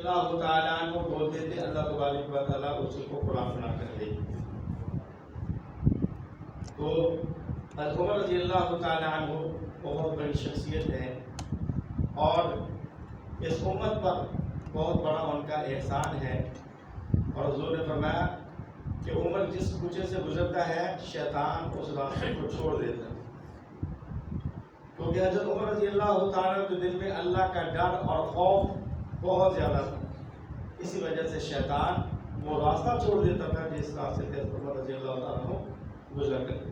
اللہ تعالیٰ عنہ بولتے تھے اللہ تبارک و تعالیٰ اسی کو قرآن بنا کر دے. تو عمر رضی اللہ تعالیٰ عنہ بہت بڑی شخصیت ہے اور اس امت پر بہت بڑا ان کا احسان ہے. اور حضور نے فرمایا کہ عمر جس کوچے سے گزرتا ہے شیطان اس راستے کو چھوڑ دیتا ہے. کیونکہ حضرت عمر رضی اللہ تعالیٰ کے دل میں اللہ کا ڈر اور خوف بہت زیادہ تھا، اسی وجہ سے شیطان وہ راستہ چھوڑ دیتا تھا جس راستے سے عمر رضی اللہ تعالیٰ گزر کرتے.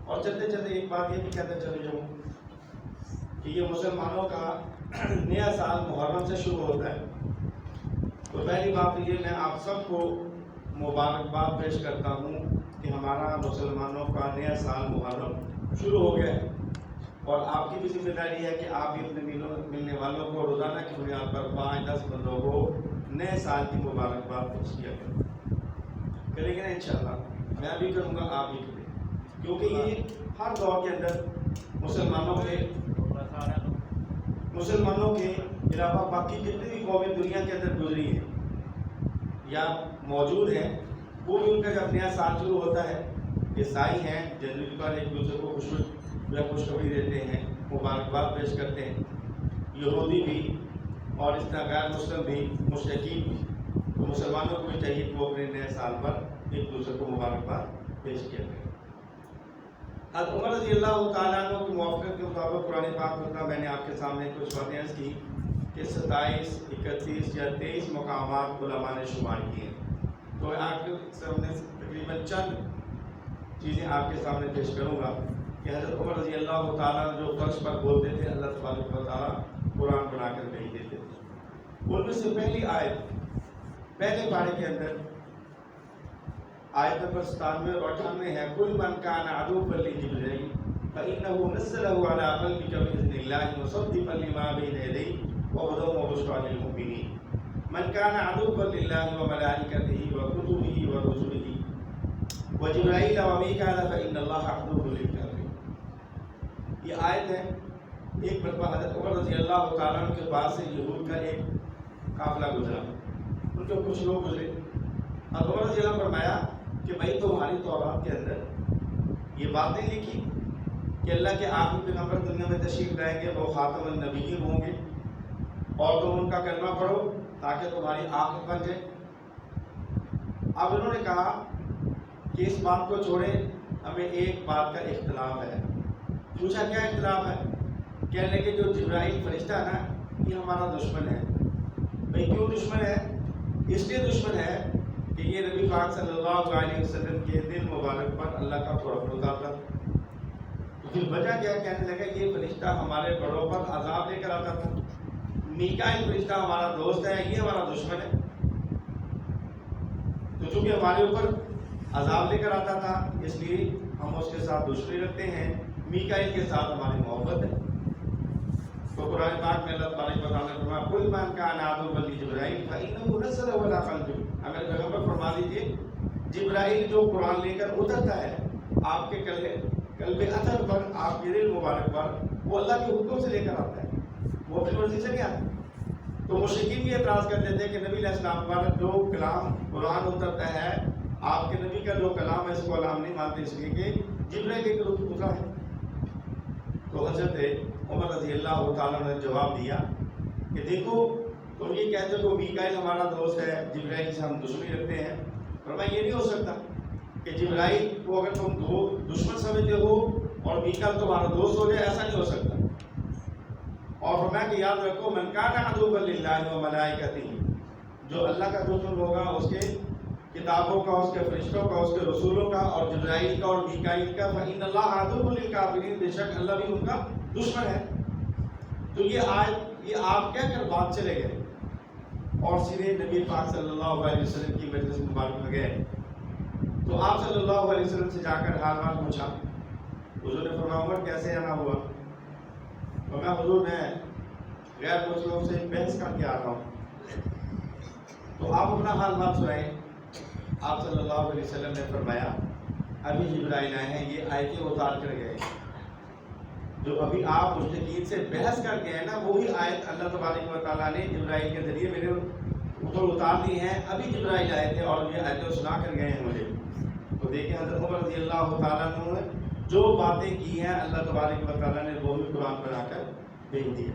اور چلتے چلتے ایک بات یہ بھی کہتے چلے جاؤں کہ یہ مسلمانوں کا نیا سال محرم سے شروع ہوتا ہے. تو پہلی بات یہ میں آپ سب کو مبارکباد پیش کرتا ہوں کہ ہمارا مسلمانوں کا نیا سال محرم شروع ہو گیا ہے. اور آپ کی بھی ذمہ داری ہے کہ آپ بھی اپنے ملنے والوں کو روزانہ کی بنیاد پر 5-10 بندوں کو نئے سال کی مبارکباد پیش کیا کریں گے نا انشاءاللہ. میں بھی کروں گا، آپ بھی کریں، کیونکہ یہ ہر دور کے اندر مسلمانوں کے علاوہ باقی جتنی بھی قومیں دنیا کے اندر گزری ہیں یا موجود ہیں، وہ بھی ان کا جب نیا سال شروع ہوتا ہے عیسائی ہیں جنوری پر ایک دوسرے کو خوشخبری دیتے ہیں، مبارکباد پیش کرتے ہیں، یہودی بھی اور اس طرح غیر مسلم بھی، مشرکین بھی. تو مسلمانوں کو بھی چاہیے کہ وہ اپنے نئے سال پر ایک دوسرے کو مبارکباد پیش کیا کریں. حضرت عمر رضی اللہ تعالیٰ عنہ کی موافقت کے مطابق قرآن پاک میں میں نے آپ کے سامنے کچھ باتیں عرض کی کہ 27، 31 یا 23 مقامات علماء نے شمار کیے ہیں. تو آپ کے سامنے تقریباً چند چیزیں آپ کے سامنے پیش کروں گا کہ حضرت عمر رضی اللہ تعالیٰ جو فرش پر بولتے تھے اللہ تبارک و تعالیٰ قرآن بنا کر بھیج دیتے تھے. ان میں سے پہلی آیت پہلے پارے کے اندر آیت نمبر 97 اور 98 ہے قُلْ مَنْ كَانَ عَدُوًّا لِجِبْرِيلَ فَإِنَّهُ نَزَّلَهُ عَلَىٰ قَلْبِكَ بِإِذْنِ اللَّهِ مُصَدِّقًا لِمَا بَيْنَ يَدَيْهِ وَهُدًى وَبُشْرَىٰ لِلْمُؤْمِنِينَ مَنْ كَانَ عَدُوًّا لِلَّهِ وَمَلَائِكَتِهِ وَكُتُبِهِ وَرُسُلِهِ وَجِبْرَائِيلَ وَمِيكَالَ فَإِنَّ اللَّهَ عَدُوٌّ لِلْكَافِرِينَ. یہ آیت ہے. ایک مرتبہ حضرت عمر رضی اللہ تعالیٰ عنہ کے پاس سے یہود کا ایک قافلہ گزرا، ان کے کچھ لوگ گزرے. حضرت عمر رضی اللہ فرمایا کہ بھائی تمہاری تورات کے اندر یہ بات نہیں لکھی کہ اللہ کے آخری پیغمبر دنیا میں تشریف لائیں گے، وہ خاتم النبیین ہوں گے اور تم ان کا کلمہ پڑھو تاکہ تمہاری آخر بن جائے. اب انہوں نے کہا کہ اس بات کو چھوڑے، ہمیں ایک بات کا اختلاف ہے. پوچھا کیا اختلاف ہے؟ کہنے لگے جو جبرائیل فرشتہ ہے نا یہ ہمارا دشمن ہے. بھائی کیوں دشمن ہے؟ اس لیے دشمن ہے کہ یہ نبی پاک صلی اللہ علیہ وسلم کے دل مبارک پر اللہ کا قرآن اتارتا. پھر وجہ کیا؟ کہنے لگا یہ فرشتہ ہمارے بڑوں پر عذاب لے کر آتا تھا. میکائیل فرشتہ ہمارا دوست ہے، یہ ہمارا دشمن ہے. تو چونکہ ہمارے اوپر عذاب لے کر آتا تھا اس لیے ہم اس کے ساتھ دشمنی رکھتے ہیں، میکائیل کے ساتھ ہماری محبت ہے. تو قرآن پاک میں اللہ تبارک و تعالیٰ نے فرمایا قُلْ مَنْ كَانَ عَدُوًّا لِجِبْرِيلَ فَإِنَّهُ نَزَّلَهُ عَلَىٰ قَلْبِكَ. ہمیں پیغمبر فرما دیجیے جبرائیل جو قرآن لے کر اترتا ہے آپ کے قلب اطہر پر، آپ کے دل مبارک پر، وہ اللہ کے حکم سے لے کر آتا ہے، وہ اپنی مرضی سے نہیں آتا. تو مشرکین بھی اعتراض کرتے تھے کہ نبی علیہ السلام پر جو کلام قرآن اترتا ہے، آپ کے نبی کا جو کلام ہے اس کو کلام نہیں مانتے اس لیے کہ جبرائیل لے کر اترا ہے. تو حضرت عمر رضی اللہ تعالیٰ نے جواب دیا کہ دیکھو تم یہ کہتے ہو کہ میکائیل ہمارا دوست ہے، جبرائیل سے ہم دشمنی رکھتے ہیں. فرمایا یہ نہیں ہو سکتا کہ جبرائیل کو اگر تم دو دشمن سمجھتے ہو اور میکائیل تمہارا دوست ہو جائے، ایسا نہیں ہو سکتا. اور فرمایا کہ یاد رکھو من کان عدوا للہ وملائکتہ، جو اللہ کا دشمن ہوگا اس کے کتابوں کا، اس کے فرشتوں کا، اس کے رسولوں کا اور جبرائیل کا اور میکائیل کا، فإن اللہ عدو للکافرین، بے شک اللہ بھی ان کا دشمن ہے. تو یہ آپ کہہ کر بات چلے گئے اور سیدھے نبی پاک صلی اللہ علیہ وسلم کی مجلس مبارک میں گئے. تو آپ صلی اللہ علیہ وسلم سے جا کر حال پوچھا. حضور نے فرمایا عمر کیسے آنا ہوا؟ فرمایا حضور میں غیر مسلموں سے بحث کر کے آ رہا ہوں. تو آپ اپنا حال سنائیں. آپ صلی اللہ علیہ وسلم نے فرمایا ابھی جبرائیل آئے ہیں، یہ آیتیں اتار کر گئے. اب فرمایا کہ یاد رکھو من کان عدوا للہ وملائکتہ، جو اللہ کا دشمن ہوگا اس کے کتابوں کا، اس کے رسولوں کا اور جبرائیل کا اور میکائیل کا، فإن اللہ عدو للکافرین، بے شک اللہ بھی ان کا دشمن ہے. تو یہ آپ کہہ کر بات چلے گئے اور سیدھے نبی پاک صلی اللہ علیہ وسلم کی مجلس مبارک میں گئے. تو آپ اپنا حال سنائیں. آپ صلی اللہ علیہ وسلم نے فرمایا ابھی جبرائیل آئے ہیں، یہ آیتیں اتار کر گئے. جو ابھی آپ مشرکین سے بحث کر کے ہیں نا، وہی آیت اللہ تبارک و تعالیٰ نے جبرائیل کے ذریعے میرے اوپر اتار دی ہیں. ابھی جبرائیل آئے تھے اور یہ آیتیں سنا کر گئے ہیں مجھے. تو دیکھیں حضرت عمر رضی اللہ تعالیٰ عنہ نے جو باتیں کی ہیں اللہ تبارک و تعالیٰ نے وہ بھی قرآن بنا کر بھیج دی.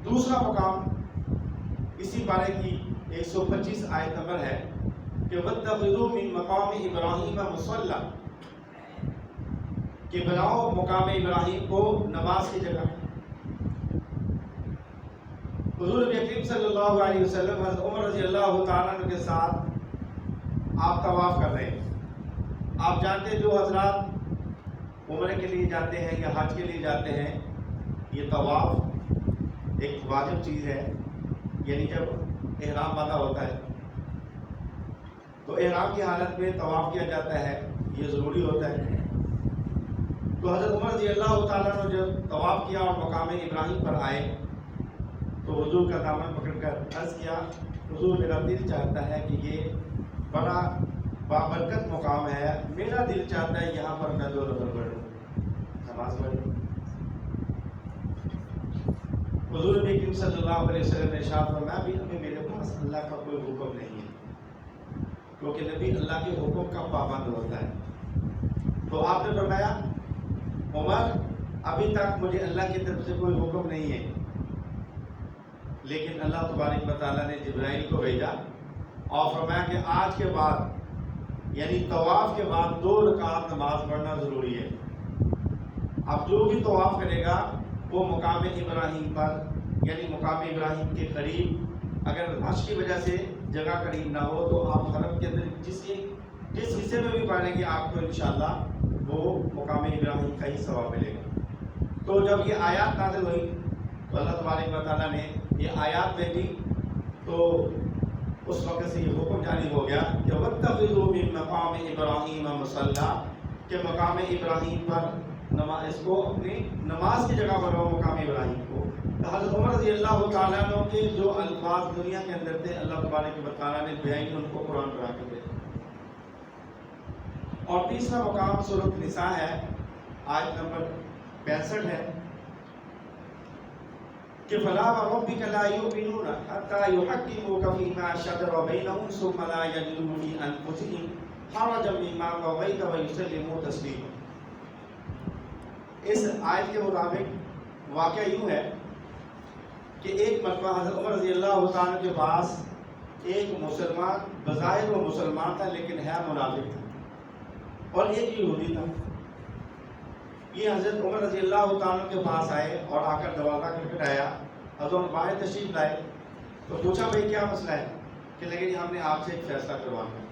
دوسرا مقام اسی بارے کی 125 آیت نمبر ہے کہ وَاتَّخِذُوا مِن مَقَامِ إِبْرَاهِيمَ مُصَلًّى، کہ بناؤ مقام ابراہیم کو نماز کی جگہ. حضور اکرم صلی اللہ علیہ وسلم حضرت عمر رضی اللہ تعالیٰ عنہ کے ساتھ آپ طواف کر رہے ہیں. آپ جانتے ہیں جو حضرات عمرے کے لیے جاتے ہیں یا حج کے لیے جاتے ہیں، یہ طواف ایک واجب چیز ہے. یعنی جب احرام باندھا ہوتا ہے تو احرام کی حالت میں طواف کیا جاتا ہے، یہ ضروری ہوتا ہے. تو حضرت عمر رضی اللہ تعالیٰ نے جب طواف کیا اور مقام ابراہیم پر آئے تو حضور کا دامن پکڑ کر عرض کیا، حضور میرا دل چاہتا ہے کہ یہ بڑا بابرکت مقام ہے، میرا دل چاہتا ہے یہاں پر میں 2 رکعت پڑھوں، نماز پڑھوں. حضور اکرم صلی اللہ علیہ وسلم نے ارشاد فرمایا بھی ابھی میرے پاس اللہ کا کوئی حکم نہیں ہے، کیونکہ نبی اللہ کے حکم کا پابند ہوتا ہے. تو آپ نے فرمایا عمر ابھی تک مجھے اللہ کی طرف سے کوئی حکم نہیں ہے، لیکن اللہ تبارک و تعالیٰ نے جبرائیل کو بھیجا اور فرمایا کہ آج کے بعد یعنی طواف کے بعد 2 رکعت نماز پڑھنا ضروری ہے. اب جو بھی طواف کرے گا وہ مقام ابراہیم پر یعنی مقام ابراہیم کے قریب، اگر رش کی وجہ سے جگہ قریب نہ ہو تو آپ حرم کے اندر جس حصے میں بھی پڑھیں گے آپ کو انشاءاللہ وہ مقام ابراہیم کا ہی ثواب ملے گا. تو جب یہ آیات نازل ہوئی تو اللہ تبارک و تعالیٰ نے یہ آیات بھیجی تو اس وقت سے یہ حکم جاری ہو گیا کہ وَاتَّخِذُوا مِن مَقَامِ إِبْرَاهِيمَ مُصَلًّى، کہ مقام ابراہیم پر اس کو اپنی نماز کی جگہ بناؤ مقام ابراہیم کو. تو حضرت عمر رضی اللہ تعالیٰ عنہ کے جو الفاظ دنیا کے اندر تھے اللہ تبارک و تعالیٰ نے بیان ان کو قرآن بنا کے دیا. اور تیسرا مقام سورۃ نساء ہے، آیت نمبر 65 ہے کہ فَلَا وَرَبِّكَ لَا يُؤْمِنُونَ حَتَّى يُحَكِّمُوكَ فِيمَا شَجَرَ بَيْنَهُمْ ثُمَّ لَا يَجِدُوا فِي أَنفُسِهِمْ حَرَجًا مِّمَّا قَضَيْتَ وَيُسَلِّمُوا تَسْلِيمًا. اس آیت کے مطابق واقعہ یوں ہے کہ ایک مرتبہ حضرت عمر رضی اللہ تعالیٰ کے پاس ایک مسلمان، بظاہر وہ مسلمان تھا لیکن ہے منافق تھا، اور ایک یہودی تھا. یہ حضرت عمر رضی اللہ تعالیٰ کے پاس آئے اور آ کر دروازہ کھٹکھٹایا. حضرت عمر باہر تشریف لائے تو پوچھا بھائی کیا مسئلہ ہے؟ کہ لگے ہم نے آپ سے ایک فیصلہ کروانا ہے.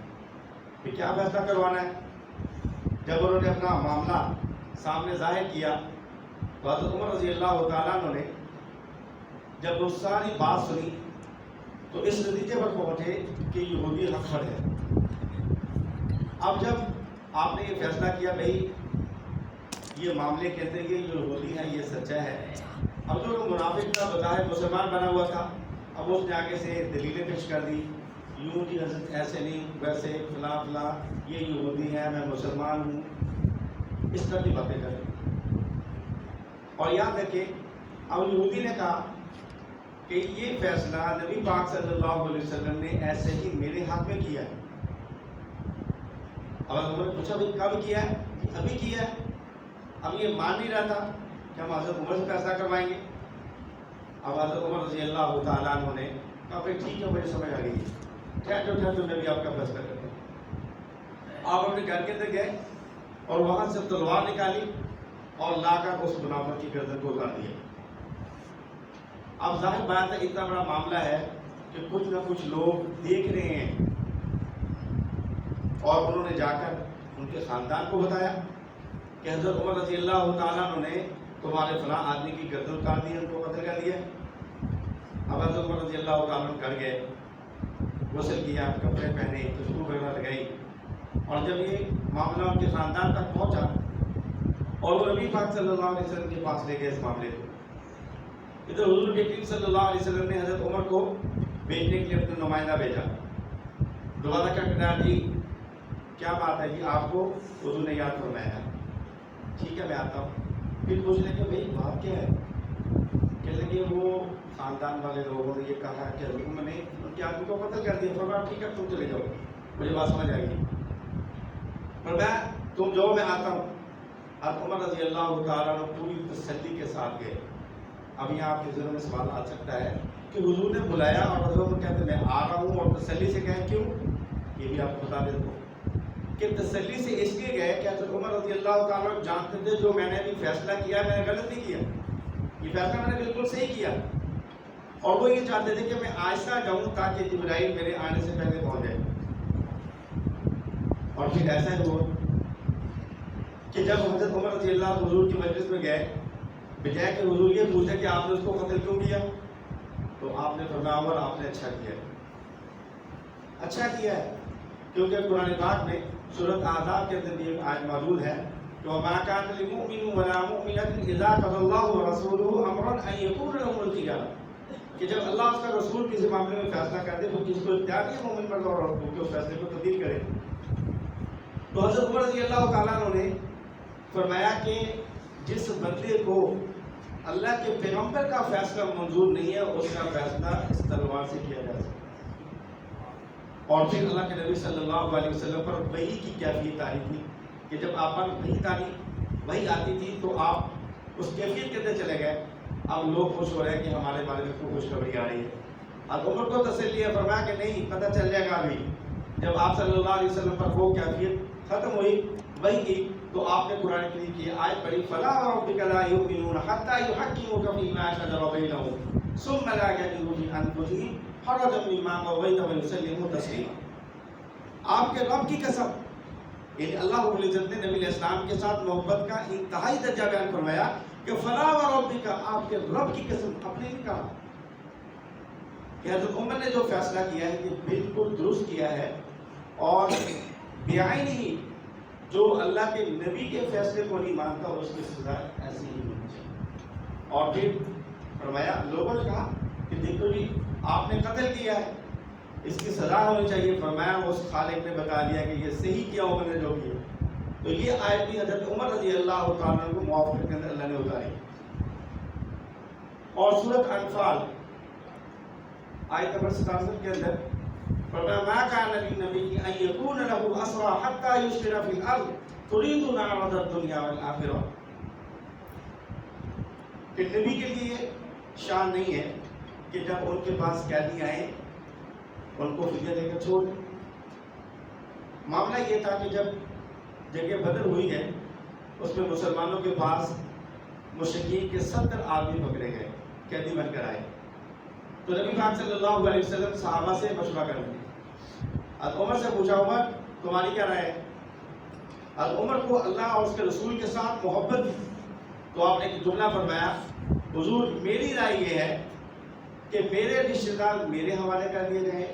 کہ کیا فیصلہ کروانا ہے؟ جب انہوں نے اپنا معاملہ سامنے ظاہر کیا تو حضرت عمر رضی اللہ تعالیٰ عنہ نے جب وہ ساری بات سنی تو اس نتیجے پر پہنچے کہ یہودی حق پر ہے. اب جب آپ نے یہ فیصلہ کیا بھائی یہ معاملے کے اندر یہ یہودی ہے، یہ سچا ہے. اب جو منافق تھا بظاہر مسلمان بنا ہوا تھا، اب اس نے آگے سے دلیلیں پیش کر دی، یوں جی حضرت ایسے نہیں ویسے فلاں فلاں، یہ یہودی ہے میں مسلمان ہوں، اس طرح کی باتیں کریں. اور یاد رکھیں اب یہودی نے کہا کہ یہ فیصلہ نبی پاک صلی اللہ علیہ وسلم نے ایسے ہی میرے ہاتھ میں کیا ہے. اب عمر نے پوچھا بھائی کب کیا ہے؟ ابھی کیا ہے. اب یہ مان نہیں رہا تھا کہ ہم حضرت عمر سے فیصلہ کروائیں گے. اب حضرت عمر رضی اللہ تعالیٰ عنہ نے کہا بھائی ٹھیک ہے مجھے سمجھ آ گئی، ٹھہر میں بھی آپ کا فیصلہ کرتا ہوں. آپ اپنے گھر کے اندر گئے اور وہاں سے تلوار نکالی اور لا کر اس منافق کی گردن کو اتار دیا. اب ظاہر بات ہے اتنا بڑا معاملہ ہے کہ کچھ نہ کچھ لوگ دیکھ رہے ہیں، اور انہوں نے جا کر ان کے خاندان کو بتایا کہ حضرت عمر رضی اللہ تعالیٰ عنہ نے تمہارے فلاں آدمی کی گردن اتار دی، ان کو قتل کر دیا. اب حضرت عمر رضی اللہ تعالیٰ عنہ گھر گئے، غسل کیا، کپڑے پہنے، خوشبو وغیرہ لگائی، اور جب یہ معاملہ ان کے خاندان تک پہنچا اور وہ نبی پاک صلی اللہ علیہ وسلم کے پاس لے گئے اس معاملے کو. ادھر حضور کریم صلی اللہ علیہ وسلم نے حضرت عمر کو بھیجنے کے لیے اپنا نمائندہ بھیجا. دروازہ کھٹکھٹایا، جی کیا بات ہے جی، آپ کو حضور نے یاد فرمایا ہے. ٹھیک ہے میں آتا ہوں. پھر پوچھنے کہ بھائی بات کیا ہے؟ کہنے لگے وہ خاندان والے لوگوں نے یہ کہا کہ حضرت عمر نے ان کے آدمی کو قتل کر دیا. فرمایا ٹھیک ہے تم چلے جاؤ, مجھے بات سمجھ آئے گی. فرمایا تم جاؤ میں آتا ہوں. حضرت عمر رضی اللہ تعالیٰ عنہ پوری تسلی کے ساتھ گئے. اب یہاں آپ کے ذہن میں سوال آ سکتا ہے کہ حضور نے بلایا اور حضرت عمر کہتے ہیں میں آ رہا ہوں, اور تسلی سے کہیں کیوں؟ یہ بھی آپ کو بتا دیتا ہوں کہ تسلی سے اس لیے گئے کہ حضرت عمر رضی اللہ تعالیٰ عنہ جانتے تھے جو میں نے ابھی فیصلہ کیا میں نے غلط نہیں کیا, یہ فیصلہ میں نے بالکل صحیح کیا. اور وہ یہ چاہتے تھے کہ میں آہستہ جاؤں تاکہ جبرائیل میرے آنے سے پہلے پہنچ جائے. اور پھر ایسا ہی ہوا کہ جب حضرت عمر رضی اللہ حضور کی مجلس میں گئے, بجائے کہ حضور یہ پوچھے کہ آپ نے اس کو قتل کیوں کیا, تو آپ نے فرمایا عمر آپ نے اچھا کیا ہے, اچھا کیا ہے. کیونکہ قرآن پاک میں سورۃ احزاب کے اندر یہ آیت موجود ہے کہ وَمَا كَانَ لِمُؤْمِنٍ وَلَا مُؤْمِنَةٍ إِذَا قَضَى اللَّهُ وَرَسُولُهُ أَمْرًا أَن يَكُونَ لَهُمُ الْخِيَرَةُ, کہ جب اللہ اس کا رسول کسی معاملے میں فیصلہ کر دے تو کس کو اختیار نہیں مومن مرد اور عورت کو کہ اس فیصلے کو تبدیل کرے. تو حضرت عمر رضی اللہ تعالیٰ عنہ نے فرمایا کہ جس بندے کو اللہ کے پیغمبر کا فیصلہ منظور نہیں ہے اس کا فیصلہ اس تلوار سے کیا جا سکتا. اور پھر اللہ کے نبی صلی اللہ علیہ وسلم پر وحی کی کیفیت آئی تھی کہ جب آپ پر وحی آتی تھی تو آپ اس کیفیت کے اندر چلے گئے. اب لوگ خوش ہو رہے ہیں کہ ہمارے بارے میں کوئی خوشخبری آ رہی ہے. اب عمر کو تسلی ہے, فرمایا کہ نہیں پتہ چل جائے گا ابھی. جب آپ صلی اللہ علیہ وسلم پر وہ کیفیت ختم ہوئی وحی کی تو آپ نے قرآن کریم کی آیت پڑھی فَلَا وَرَبِّكَ لَا يُؤْمِنُونَ حَتَّى يُحَكِّمُوكَ فِيمَا شَجَرَ بَيْنَهُمْ ثُمَّ لَا يَجِدُوا فِي أَنفُسِهِمْ حَرَجًا مِّمَّا قَضَيْتَ وَيُسَلِّمُوا تَسْلِيمًا. آپ کے رب کی قسم, یعنی اللہ رب العزت نے نبی علیہ السلام کے ساتھ محبت کا انتہائی درجہ بیان فرمایا کہ فَلَا وَرَبِّكَ, آپ کے رب کی قسم, اپنے نہیں کہا. کہ حضرت عمر نے جو فیصلہ کیا ہے کہ بالکل درست کیا ہے, اور بیائی نہیں جو اللہ کے نبی کے فیصلے کو نہیں مانتا اس کی سزا ایسی ہی ہونی چاہیے. اور پھر فرمایا لوگوں نے کہا کہ دیکھو جی آپ نے قتل کیا ہے, اس کی سزا ہونی چاہیے. فرمایا اس خالق نے بتا دیا کہ یہ صحیح کیا عمر نے جو کیا. تو یہ آیت بھی حضرت عمر رضی اللہ تعالیٰ کو موافقت کے اندر اللہ نے اتاری. اور سورۃ انفال آیت نمبر 67 کے اندر فرمایا ما كان للنبي ان يكون له اسرى حتى يسكن في الارض تريدون عرض الدنيا والاخره. کہ نبی کے لیے شان نہیں ہے کہ جب ان کے پاس قیدی آئے ان کو فدیہ دے کر چھوڑ دیں. معاملہ یہ تھا کہ جب جنگ بدر ہوئی ہے اس میں مسلمانوں کے پاس مشرکین کے 70 آدمی پکڑے گئے, قیدی بن کر آئے. تو نبی پاک صلی اللہ علیہ وسلم صحابہ سے مشورہ کریں گے. حضرت عمر سے پوچھا عمر تمہاری کیا رائے ہے؟ حضرت عمر کو اللہ اور اس کے رسول کے ساتھ محبت تھی, تو آپ نے ایک جملہ فرمایا حضور میری رائے یہ ہے کہ میرے رشتہ دار میرے حوالے کر دیے جائیں,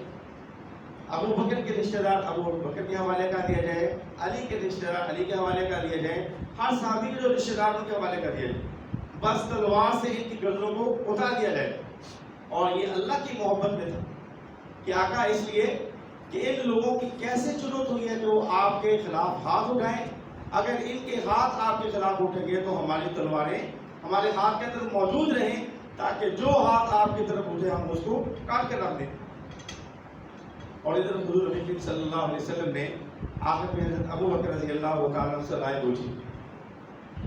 ابو بکر کے رشتہ دار ابو بکر کے حوالے کر دیا جائے, علی کے رشتہ دار علی کے حوالے کر دیا جائے, ہر صحابی کے جو رشتہ دار ان کے حوالے کر دیا جائے. بس تلوار سے ان کی گردنوں کو اتار دیا جائے. اور یہ اللہ کی محبت میں تھا کہ آقا اس لیے کہ ان لوگوں کی کیسے ضرورت ہوئی ہے جو آپ کے خلاف ہاتھ اٹھائیں. اگر ان کے ہاتھ آپ کے خلاف اٹھیں گے تو ہماری تلواریں ہمارے ہاتھ کے اندر موجود رہیں تاکہ جو ہاتھ آپ کی طرف اٹھے ہم اس کو کاٹ کر رکھ دیں. اور ادھر حضور نبی صلی اللہ علیہ وسلم نے آخر میں حضرت ابو بکر رضی اللہ تعالیٰ عنہ سے رائے پوچھی.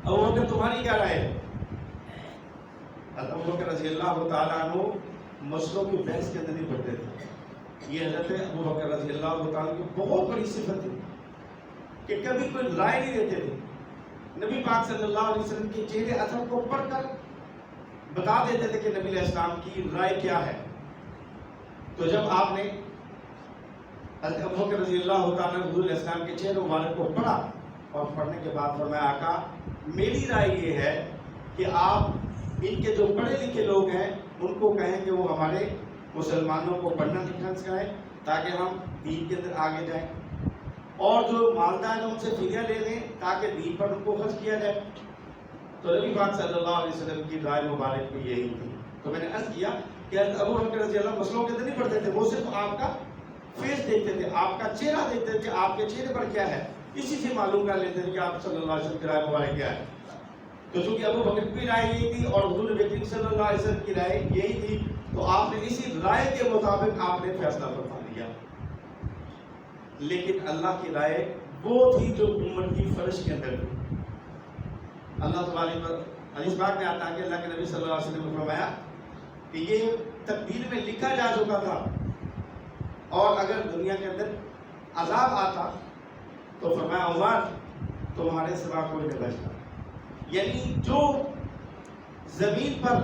ابو بکر تمہاری کیا رائے ہے؟ حضرت ابو بکر رضی اللہ تعالیٰ عنہ مسئلوں کی بحث کے اندر نہیں پڑھتے تھے. یہ حضرت ابو بکر رضی اللہ تعالیٰ کی بہت بڑی صفت تھی کہ کبھی کوئی رائے نہیں دیتے تھے. نبی پاک صلی اللہ علیہ وسلم کے چہرے اثر کو پڑھ کر بتا دیتے تھے کہ نبی علیہ السلام کی رائے کیا ہے. تو جب آپ نے حضرت ابو بکر رضی اللہ تعالیٰ نے حضور علیہ السلام کے چہرے مبارک کو پڑھا اور پڑھنے کے بعد فرمایا آقا میری رائے یہ ہے کہ آپ ان کے جو پڑھے لکھے لوگ ہیں ان کو کہیں کہ وہ ہمارے مسلمانوں کو پڑھنا لکھنا سکھائیں تاکہ ہم دین کے اندر آگے جائیں, اور جو مالدار ہیں ان سے فدیہ لے لیں تاکہ دین پر ان کو خرچ کیا جائے. تو نبی پاک صلی اللہ علیہ وسلم کی رائے مبارک بھی یہی تھی. تو میں نے عرض کیا کہ حضرت ابو بکر رضی اللہ مسئلوں کے اندر نہیں پڑھتے تھے, وہ صرف آپ کا فیس دیکھتے تھے, آپ کا چہرہ دیکھتے تھے کہ آپ کے چہرے پر کیا ہے, اسی سے معلوم کر لیتے تھے کہ آپ صلی اللہ علیہ وسلم کی رائے مبارک کیا ہے. تو چونکہ ابو بکر کی رائے یہی تھی اور حضور نبی کریم صلی اللہ علیہ وسلم کی رائے یہی تھی، تو آپ نے اسی رائے کے مطابق آپ نے فیصلہ فرما لیا۔ لیکن اللہ کی رائے وہ تھی جو امت کی فرش کے اندر تھی۔ اللہ تبارک حدیث پاک میں آتا ہے کہ اللہ کے نبی صلی اللہ علیہ وسلم نے فرمایا کہ یہ تقدیر میں لکھا جا چکا تھا، اور اگر دنیا کے اندر عذاب آتا تو فرمایا عمر تمہارے سوا کوئی نہ بچتا۔ یعنی جو زمین پر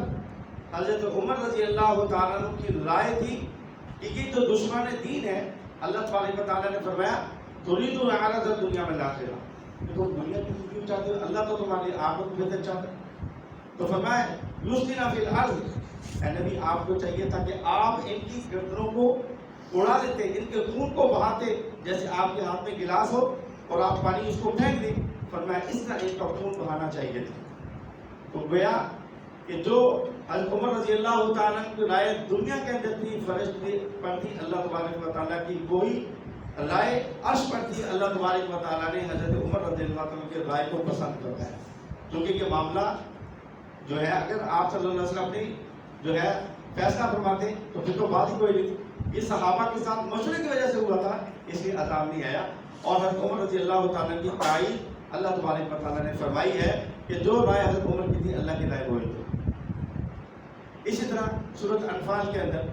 حضرت عمر رضی اللہ تعالیٰ عنہ کی رائے تھی کہ یہ جو دشمن دین ہے، اللہ تبارک و تعالیٰ نے فرمایا تريدون عرض الدنیا من الآخرہ، کہ تم دنیا کی زندگی چاہتے ہو، اللہ تو تمہاری آخرت بہتر چاہتا ہے۔ تو فرمایا یسقینا فی الارض، اے نبی آپ کو چاہیے تھا کہ آپ ان کی گردنوں کو اڑا دیتے، ان کے خون کو بہاتے، جیسے آپ کے ہاتھ میں گلاس ہو اور آپ پانی اس کو پھینک دیں۔ فرمایا اس طرح ان کا خون بہانا چاہیے تھا۔ تو گویا کہ جو حضرت عمر رضی اللہ تعالیٰ کی رائے دنیا کے اندر تھی، فرش پر تھی، اللہ تبارک و تعالیٰ کی وہی رائے عرش پر تھی۔ اللہ تبارک و تعالیٰ نے حضرت عمر رضی اللہ تعالیٰ کی رائے کو پسند کرتا ہے، کیونکہ یہ معاملہ جو ہے اگر آپ صلی اللہ علیہ وسلم نے جو ہے فیصلہ فرماتے تو پھر تو بات ہی کوئی نہیں تھی۔ یہ صحابہ کے ساتھ مشورے کی وجہ سے ہوا تھا، اس لیے عذاب نہیں آیا۔ اور حضرت عمر رضی اللہ تعالیٰ کی تائید اللہ تبارک و تعالیٰ نے فرمائی ہے کہ جو رائے حضرت عمر کی تھی اللہ کی رائے وہی تھی۔ اسی طرح سورۃ انفال کے اندر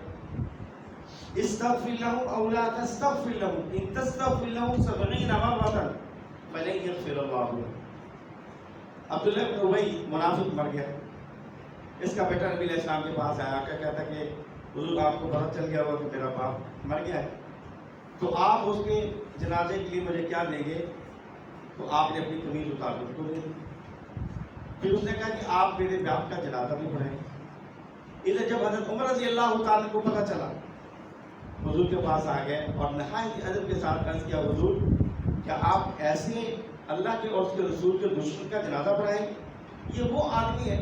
استغفر لهم او لا تستغفر لهم ان تستغفر لهم 70 مرة فلن يغفر الله لهم۔ عبداللہ بن ابی منافق مر گیا، اس کا بیٹا نبی علیہ السلام کے پاس آیا کہ کہتا کہ حضور آپ کو پتہ چل گیا ہوا کہ میرا باپ مر گیا ہے، تو آپ اس کے جنازے کے لیے مجھے کیا دیں گے؟ تو آپ نے اپنی قمیض اتار کر اس کو دے دی۔ پھر اس نے کہا کہ آپ میرے باپ کا جنازہ بھی پڑھیں۔ ادھر جب حضرت عمر رضی اللہ تعالیٰ کو پتہ چلا، حضور کے پاس آ گئے اور نہایت ادب کے ساتھ عرض کیا حضور کیا آپ ایسے اللہ کے اور اس کے رسول کے دشمن کا جنازہ پڑھائیں؟ یہ وہ آدمی ہے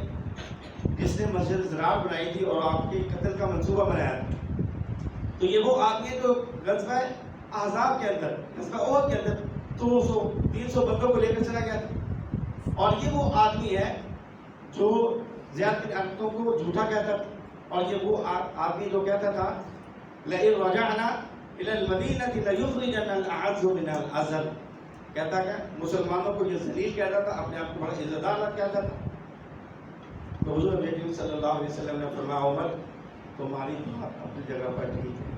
جس نے مسجد زرار بنائی تھی اور آپ کے قتل کا منصوبہ بنایا تھا۔ تو یہ وہ آدمی ہے جو غزوہ احزاب کے اندر، غزوہ احد کے اندر 200-300 بندوں کو لے کر چلا گیا تھا، اور یہ وہ آدمی ہے جو زیادہ عادتوں کو جھوٹا کہتا تھا، اور یہ وہ آدمی جو کہتا تھا لئن رجعنا الى المدینہ لیخرجن الاعز من الاذل، کہتا کہ مسلمانوں کو یہ ذلیل کہتا تھا، اپنے آپ کو بڑا عزت دار کہتا تھا۔ تو حضور نبی صلی اللہ علیہ وسلم نے فرمایا عمر تمہاری بات اپنی جگہ پر ٹھیک ہے،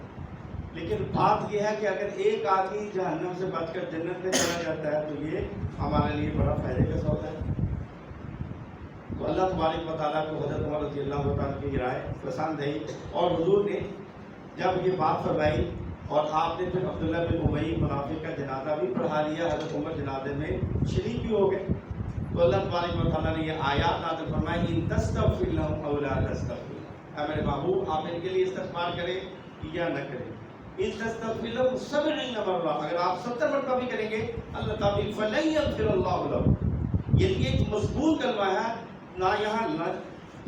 لیکن بات یہ ہے کہ اگر ایک آدمی جہنم سے بچ کر جنت میں چلا جاتا ہے تو یہ ہمارے لیے بڑا فائدے کا سودا ہے۔ تو اللہ تبارک و تعالیٰ کو حضرت عمر رضی اللہ تعالیٰ کی رائے پسند آئی، اور حضور نے جب یہ بات فرمائی اور آپ نے پھر عبداللہ بن ابی منافق کا جنازہ بھی پڑھا لیا، حضرت عمر جنازے میں شریک بھی ہو گئے، تو اللہ تبارک و تعالیٰ نے یہ آیات نازل فرمائی ان تستغفر لهم او لا تستغفر، اے میرے محبوب آپ ان کے لیے استغفار کریں یا نہ کریں، ان تستغفر لهم 70 مرة، اگر آپ 70 مرتبہ بھی کریں گے اللہ تعالیٰ فلن یغفر اللہ لهم۔ یہ ایک مضبوط کلمہ ہے، نہ یہاں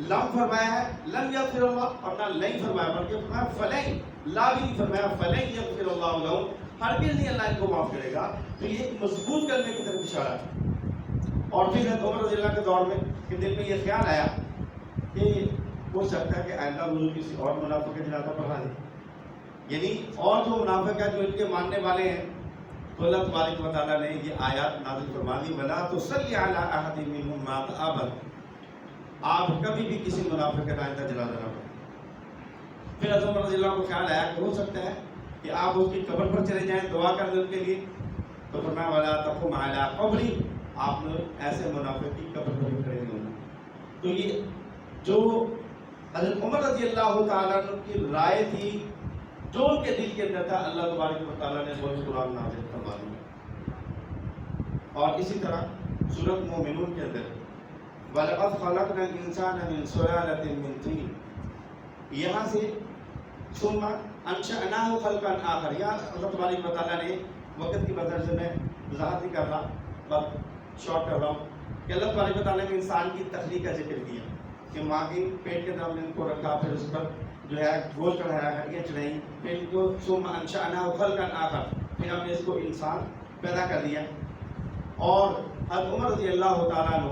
لم فرمایا ہے لم یغفر اللہ اور نہ نہیں فرمایا، بلکہ فرمایا فلن، لا بھی نہیں فرمایا فلن یغفر اللہ لهم، ہرگز نہیں اللہ ان کو معاف کرے گا۔ تو یہ ایک مضبوط کلمے کی طرف اشارہ ہے۔ اور پھر حضرت عمر رضی اللہ کے دور میں کہ دل میں یہ خیال آیا کہ ہو سکتا ہے کہ آئندہ حضور کسی اور منافق کا جنازہ پڑھا دیں، یعنی اور جو منافق ہے جو ان کے ماننے والے ہیں، تو اللہ تبارک و تعالیٰ نے یہ آیات نازل فرما دی وَلَا تُصَلِّ عَلَىٰ أَحَدٍ مِّنْهُمْ مَاتَ أَبَدًا، آپ کبھی بھی کسی منافق کا آئندہ جنازہ نہ پڑھیں۔ پھر حضرت عمر رضی اللہ کو خیال آیا کہ ہو سکتا ہے کہ آپ اس کی قبر پر چلے جائیں دعا کر دیں ان کے لیے، تو فرمایا وَلَا تَقُمْ عَلَىٰ قَبْرِي، آپ نے ایسے منافق کی قبر پر بھی کھڑے نہیں ہونا۔ تو یہ جو حضرت عمر رضی اللہ تعالیٰ عنہ کی رائے تھی، جو ان کے دل کے اندر تھا، اللہ تبارک و تعالیٰ نے وہی قرآن نازل فرما دیا۔ اور اسی طرح سورۃ مومنون کے اندر وَلَقَدْ خَلَقْنَا الْإِنسَانَ مِنْ سُلَالَةٍ مِّن طِينٍ، یہاں سے ثُمَّ أَنشَأْنَاهُ خَلْقًا آخَرَ، یا اللہ تبارک و تعالیٰ نے وقت کی وجہ سے میں وضاحت نہیں کر رہا، بس شارٹ کر رہا ہوں کہ اللہ تبارک و تعالیٰ نے انسان کی تخلیق کا ذکر کیا کہ ماں کے پیٹ کے اندر ہم نے ان کو رکھا، پھر اس پر جو ہے گوشت چڑھایا، ہڈیاں چڑھائیں، پھر ان کو ثُمَّ أَنشَأْنَاهُ خَلْقًا آخَرَ، پھر ہم نے اس کو انسان پیدا کر دیا۔ اور حضرت عمر رضی اللہ تعالیٰ عنہ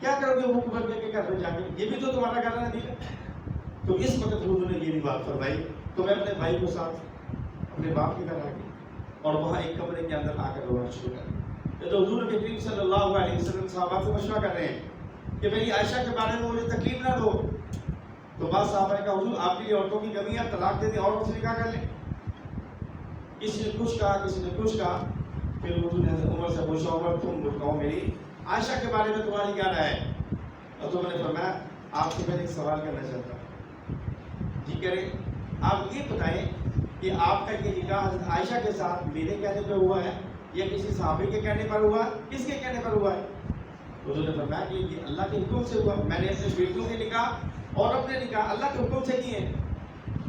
کیا کرو گے وہ کفر کر کے گھر میں جا کے؟ یہ بھی تو تمہارا گھر ہے نبی کا. تو اس وقت حضور نے یہ بھی بات فرمائی. تو میں اپنے بھائی کو ساتھ اپنے باپ کے گھر آ گئی اور وہاں ایک کمرے کے اندر آ کر رونا شروع کر دیا. تو حضور نبی کریم صلی اللہ علیہ وسلم صحابہ سے مشورہ کر رہے ہیں کہ میری عائشہ کے بارے میں مجھے تکلیف نہ دو. تو بعض صحابہ نے کہا حضور آپ کے لیے عورتوں کی کمی ہے, طلاق دے دیں اور سے نکاح کر لیں. کسی نے کچھ کہا, کسی نے کچھ کہا. پھر حضور نے حضرت عمر سے پوچھا, عمر تم بتاؤ میری عائشہ کے بارے میں تمہاری کیا رائے ہے؟ اور تو میں نے فرمایا آپ سے میں ایک سوال کرنا چاہتا ہوں. جی کرے. آپ یہ بتائیں کہ آپ کا یہ نکاح حضرت عائشہ کے ساتھ میرے کہنے پہ ہوا ہے یا کسی صحابی کے کہنے پر ہوا, کس کے کہنے پر ہوا ہے؟ حضور نے فرمایا کہ یہ اللہ کے حکم سے ہوا. میں نے اپنے بیٹیوں کے نکاح اور اپنے نکاح اللہ کے حکم سے کیے.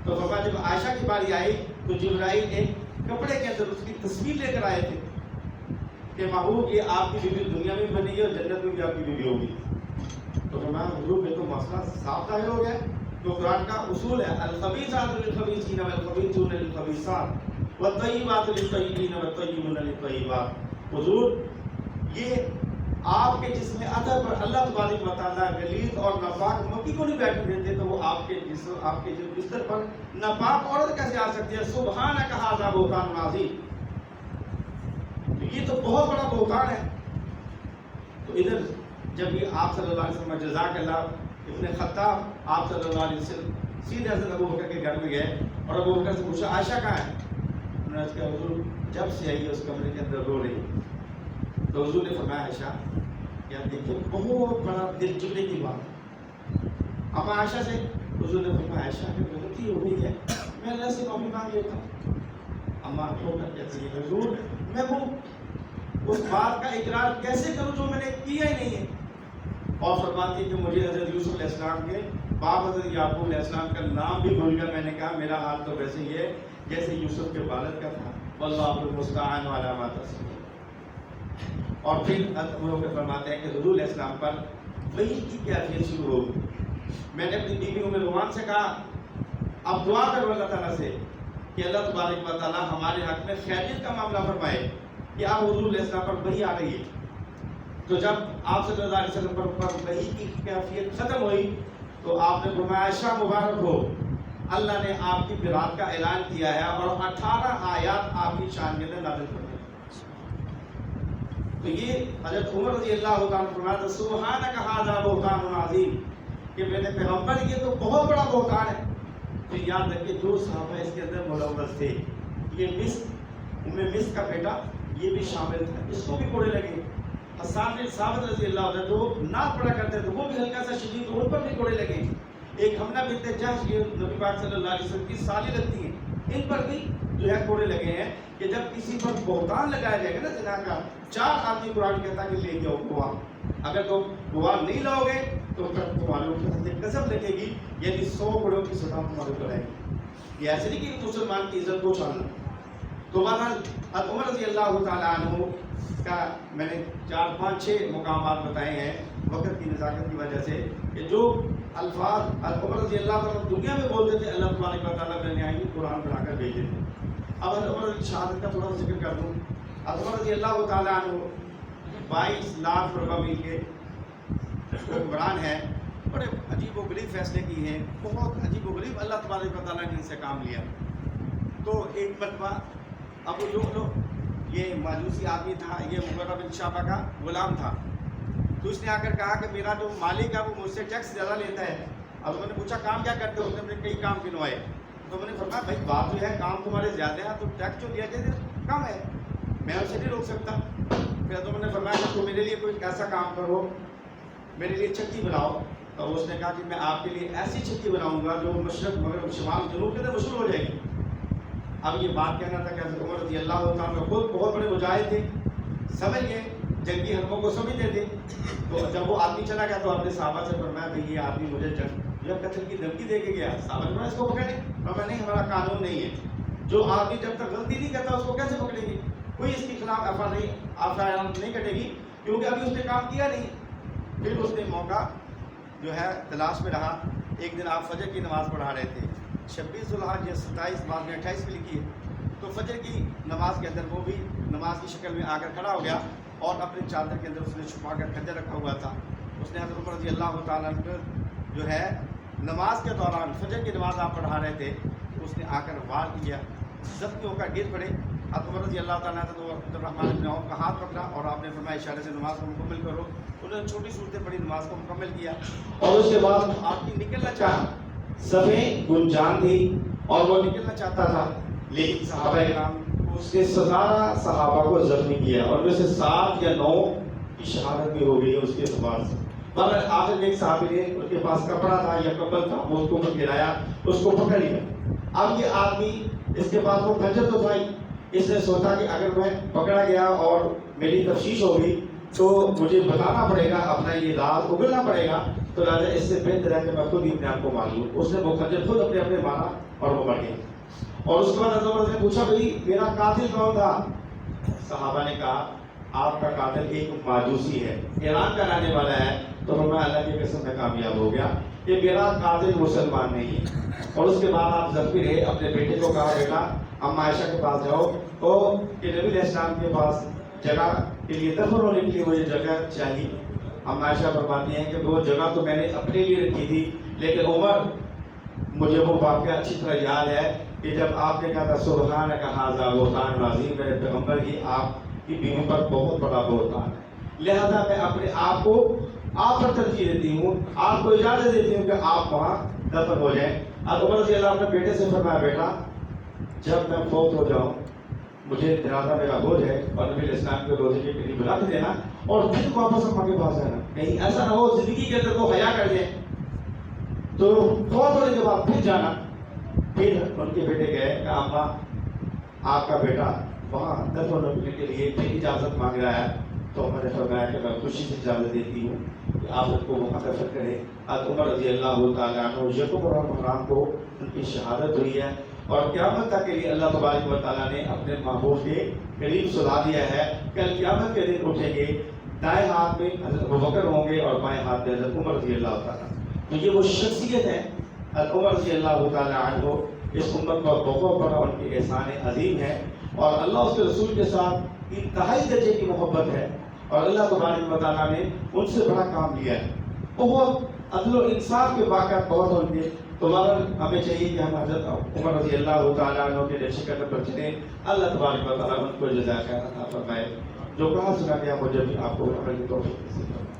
تو فرمایا جب عائشہ کی باری آئی تو جبرائیل ایک کپڑے کے اندر اس کی تصویر لے کر آئے تھے کہ محبوب یہ آپ کی بیوی دنیا میں بنی ہے اور جنت میں بھی آپ کی بیوی ہوگی. تو فرمایا حضور یہ تو مسئلہ صاف ظاہر ہو گیا. تو قرآن کا اصول ہے الخبیثات للخبیثین والخبیثون للخبیثات والطیبات للطیبین والطیبون للطیبات. حضور یہ آپ کے جسم اطہر پر اللہ تبارک و تعالیٰ غلیظ اور ناپاک مکی کو نہیں بیٹھنے دیتے, تو وہ آپ کے جسم آپ کے بستر پر ناپاک عورت کیسے آ سکتی ہے؟ سبحانک ھذا بہتان عظیم. یہ تو بہت بڑا بہتان ہے. تو ادھر جب یہ آپ صلی اللہ علیہ وسلم جزاک اللہ ابن خطاب آپ صلی اللہ علیہ وسلم سیدھے حضرت ابو بکر کے گھر میں گئے اور ابو بکر سے پوچھا عائشہ کہاں ہے؟ انہوں نے کہا حضور جب سے آئی ہے اس کمرے کے اندر رو رہی. تو حضور نے فرمایا عائشہ کیا دیکھیں بہت بڑا دل چلنے کی بات. اب عائشہ سے حضور نے فرمایا عائشہ کی غلطی ہو گئی ہے, میں اللہ سے معافی مانگ لیتا ہوں. اما رو کر کہتی ہے حضور میں وہ اس بات کا اقرار کیسے کروں جو میں نے کیا ہی نہیں ہے. اور فرماتی ہے کہ مجھے حضرت یوسف علیہ السلام کے باپ حضرت یعقوب علیہ السلام کا نام بھی بھول کر میں نے کہا میرا حال تو ویسے ہی ہے جیسے یوسف کے والد کا تھا. واللہ المستعان علی ما تصفون. اور پھر حضرت فرماتے ہیں کہ حضور علیہ السلام پر وحی کی کیفیت شروع ہو گئی. میں نے اپنی بیوی ام رومان سے کہا اب دعا کرو اللہ تعالیٰ سے کہ اللہ تبارک و تعالیٰ ہمارے حق میں خیریت کا معاملہ فرمائے کہ آپ حضور علیہ السلام پر وحی آ رہی ہے. تو جب آپ صلی اللہ علیہ وسلم پر وحی کی کیفیت ختم ہوئی تو آپ نے فرمایا عائشہ مبارک ہو, اللہ نے آپ کی برات کا اعلان کیا ہے اور 18 آیات آپ کی شان کے اندر نازل کر دی. تو یہ حضرت عمر رضی اللہ تعالیٰ فرمایا سبحانک ھذا بہتان عظیم کہ میرے پیغمبر یہ تو بہت بڑا بہتان ہے. پھر یاد رکھیں جو صحابہ اس کے اندر ملوث تھے, یہ مس کا بیٹا یہ بھی شامل تھا, اس کو بھی کوڑے لگے. حسان بن ثابت رضی اللہ عنہ جو نعت پڑھا کرتے تھے وہ بھی ہلکا سا شدید, ان پر بھی کوڑے لگے. ایک حمنہ بنت جحش یہ نبی پاک صلی اللہ علیہ وسلم کی سالی لگتی ہیں, ان پر بھی جو ہے کوڑے لگے ہیں کہ جب کسی پر بہتان لگایا جائے گا نا زنا کا, 4 آدمی قرآن کہتا ہے کہ لے جاؤ گواہ, اگر تم گواہ نہیں لاؤ گے تو پھر تمہارے اوپر قسم لگے گی, یعنی 100 کوڑوں کی سزا تمہارے اوپر آئے گی. یہ ایسے نہیں کہ مسلمان کی عزت کو چھاننا. تو بہرحال عمر رضی اللہ تعالیٰ عنہ کا میں نے 4 5 6 مقامات بتائے ہیں وقت کی نزاکت کی وجہ سے کہ جو الفاظ عمر رضی اللہ تعالیٰ دنیا میں بولتے تھے اللہ تبارک و تعالیٰ نے نہایت قرآن بنا کر بھیجے تھے. اب عمر کی شہادت کا تھوڑا سا ذکر کر دوں. عمر رضی اللہ تعالیٰ عنہ 22 لاکھ رقبہ مل کے حکمران ہیں, بڑے عجیب و غریب فیصلے کی ہیں, بہت عجیب و غریب اللہ تبارک و تعالیٰ نے ان سے کام لیا. تو ایک مرتبہ ابو لؤلؤ یہ ماجوسی آدمی تھا, یہ مغرہ بن شعبہ کا غلام تھا. تو اس نے آ کر کہا کہ میرا جو مالک ہے وہ مجھ سے ٹیکس زیادہ لیتا ہے. اب میں نے پوچھا کام کیا کرتے ہو؟ اس نے کئی کام گنوائے. تو میں نے فرمایا بھائی بات جو ہے کام تمہارے زیادہ ہیں تو ٹیکس جو دیا جائے کم ہے, میں اسے نہیں روک سکتا. پھر تو میں نے فرمایا کہ تو میرے لیے کوئی ایسا کام کرو, میرے لیے چکی بناؤ. تو اس نے کہا کہ میں آپ کے لیے ایسی چکی بناؤں گا جو مشرق مغرب شمال جنوب کے اندر مشہور ہو جائے گی. اب یہ بات کہنا تھا کہ حضرت عمر رضی اللہ تعالیٰ خود بہت بڑے مجاہد تھے, سمجھ گئے, جنگی حربوں کو سمجھتے تھے. تو جب وہ آدمی چلا گیا تو آپ نے صحابہ سے فرمایا بھائی یہ آدمی مجھے جب قتل کی دھمکی دے کے گیا. صحابہ نے اس کو پکڑے, فرمایا نہیں ہمارا قانون نہیں ہے, جو آدمی جب تک غلطی نہیں کرتا اس کو کیسے پکڑیں گے, کوئی اس کے خلاف ایف آئی آر نہیں کٹے گی کیونکہ ابھی اس نے کام کیا نہیں. پھر اس نے موقع جو ہے تلاش میں رہا. ایک دن آپ فجر کی نماز پڑھا رہے تھے, 26 ذوالحج یا 27 بعد میں 28 میں لکھی ہے. تو فجر کی نماز کے اندر وہ بھی نماز کی شکل میں آ کر کھڑا ہو گیا اور اپنے چادر کے اندر اس نے چھپا کر خنجر رکھا ہوا تھا. اس نے حضرت عمر رضی اللہ تعالیٰ عنہ جو ہے نماز کے دوران فجر کی نماز آپ پڑھا رہے تھے تو اس نے آ کر وار کیا، زخمی ہو کر گر پڑے. حضرت عمر رضی اللہ تعالیٰ عنہ تو عبد الرحمن بن عوف کا ہاتھ پکڑا اور آپ نے فرمایا اشارے سے نماز کو مکمل کرو. انہوں نے چھوٹی صورتیں پڑھی، نماز کو مکمل کیا اور اس کے بعد آپ کی نکلنا چاہا. صفیں گنجان تھی اور وہ نکلنا چاہتا تھا، لیکن صحابہ کرام اس نے 17 صحابہ کو زخمی کیا اور میں سے 7 یا 9 کی شہادت بھی ہو گئی اس کے اعتبار سے. مگر آخر میں ایک صحابی نے ان کے پاس کپڑا تھا یا کمبل تھا، وہ اس کو گرایا، اس کو پکڑ لیا. اب یہ آدمی اس کے پاس وہ خنجر تو تھا ہی، اس نے سوچا کہ اگر میں پکڑا گیا اور میری تفتیش ہوگی تو مجھے بتانا پڑے گا، اپنا یہ راز اگلنا پڑے گا، تو لہٰذا اس سے بہتر ہے کہ میں خود ہی اپنے آپ کو مار لوں. اس نے وہ خنجر خود اپنے مارا اور وہ مر گیا. اور اس کے بعد حضرت عمر نے پوچھا بھائی میرا قاتل کون تھا؟ صحابہ نے کہا آپ کا قاتل ایک ماجوسی ہے، ایران کا رہنے والا ہے. تو میں اللہ کی قسم میں کامیاب ہو گیا کہ میرا قاتل مسلمان نہیں ہے. اور اس کے بعد آپ زخمی رہے. اپنے بیٹے کو کہا بیٹا اما عائشہ کے پاس جاؤ تو کہ نبی علیہ السلام کے پاس جگہ کے لیے دفن ہونے کے لیے مجھے جگہ چاہیے. اما عائشہ فرماتی ہیں کہ وہ جگہ تو میں نے اپنے لیے رکھی تھی، لیکن عمر مجھے وہ واقعہ اچھی طرح یاد ہے کہ جب آپ نے کہا تھا سبحانک ھذا بہتان عظیم، میرے پیغمبر کی آپ کی بیوی پر بہت بڑا بہتان ہے، لہذا میں اپنے آپ کو آپ پر ترجیح دیتی ہوں، آپ کو اجازت دیتی ہوں کہ آپ وہاں دفن ہو جائیں. اب عمر رضی اللہ عنہ نے بیٹے سے فرمایا بیٹا جب میں فوت ہو جاؤں مجھے جنازہ میرا ہو جائے اور نبی علیہ السلام کے روزے کے قریب رکھ دینا اور پھر واپس اما کے پاس جانا. کہیں ایسا نہ ہو زندگی کے اندر وہ حیا کر دیں تو فوت ہونے کے بعد پھر جانا. پھر ان کے بیٹے گئے کہ اما آپ کا بیٹا وہاں دفن ہونے کے لیے پھر اجازت مانگ رہا ہے. تو میں نے فرمایا کہ میں خوشی سے اجازت دیتی ہوں کہ آپ اس کو وہاں دفن کریں. حضرت عمر رضی اللہ تعالیٰ عنہ یکم رمضان کو ان کی شہادت ہوئی ہے اور قیامت تک کے لیے اللہ تبارک و تعالیٰ نے اپنے محبوب کے قریب سلا دیا ہے. کل قیامت کے دن اٹھیں گے، دائیں ہاتھ میں حضرت ابوبکر ہوں گے اور بائیں ہاتھ میں حضرت عمر رضی اللہ تعالیٰ. تو یہ وہ شخصیت ہے حضرت عمر رضی اللہ تعالیٰ عنہ. اس امت پر بہت بڑا ان کے احسان عظیم ہے اور اللہ اس کے رسول کے ساتھ انتہائی درجے کی محبت ہے اور اللہ تبارک و تعالیٰ نے ان سے بڑا کام لیا ہے. بہت عدل و انصاف کے واقعات بہت ہوں گے. تو ہمیں چاہیے کہ ہم حضرت عمر رضی اللہ تعالیٰ عنہ کے نقش قدم پر چلیں. اللہ تبارک و تعالیٰ ان کو جزائے خیر عطا فرمائے. جو کہا سنا گیا مجھے بھی آپ کو عمل کی توفیق نصیب فرمائے.